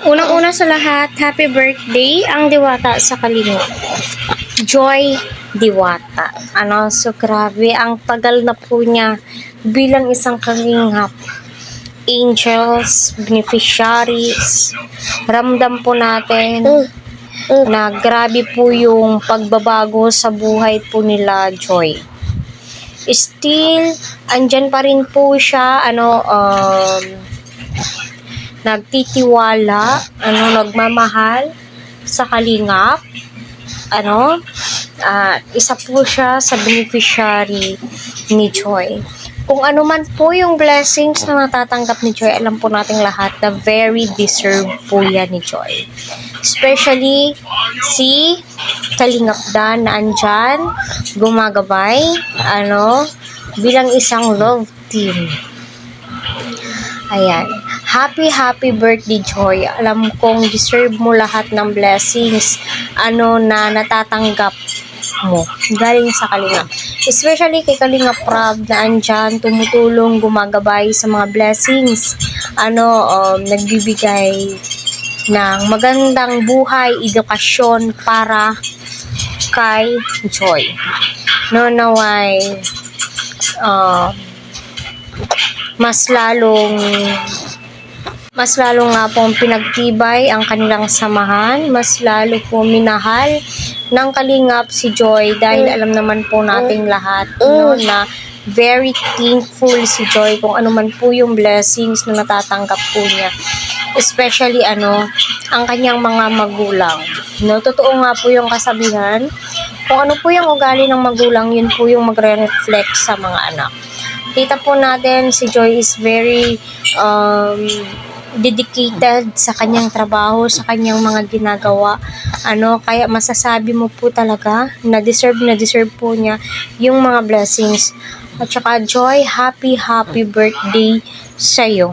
Unang-una sa lahat, happy birthday ang Diwata sa Kalinga. Joy Diwata. So grabe, ang tagal na po niya bilang isang kalingap. Angels, beneficiaries, ramdam po natin na grabe po yung pagbabago sa buhay po nila Joy. Still, andyan pa rin po siya, nagtitiwala, nagmamahal sa kalingap, isa po siya sa beneficiary ni Joy. Kung ano man po yung blessings na natatanggap ni Joy, alam po nating lahat na very deserved po yan ni Joy. Especially si Kalingap Dan na andyan, gumagabay, bilang isang love team. Ayan. Happy birthday, Joy. Alam kong deserve mo lahat ng blessings na natatanggap mo galing sa Kalingap. Especially kay Kalingap Prab na andyan, tumutulong, gumagabay sa mga blessings. Nagbibigay ng magandang buhay, edukasyon para kay Joy. Naway, mas lalo nga pong pinagtibay ang kanilang samahan, mas lalo po minahal ng Kalingap si Joy dahil alam naman po nating lahat na very thankful si Joy kung ano man po yung blessings na natatanggap po niya. Especially ang kanyang mga magulang. Totoo nga po yung kasabihan, kung ano po yung ugali ng magulang, yun po yung magre-reflect sa mga anak. Kita po natin si Joy is very dedicated sa kanyang trabaho, sa kanyang mga ginagawa. Kaya masasabi mo po talaga na deserve po niya yung mga blessings. At saka Joy, happy birthday sa'yo.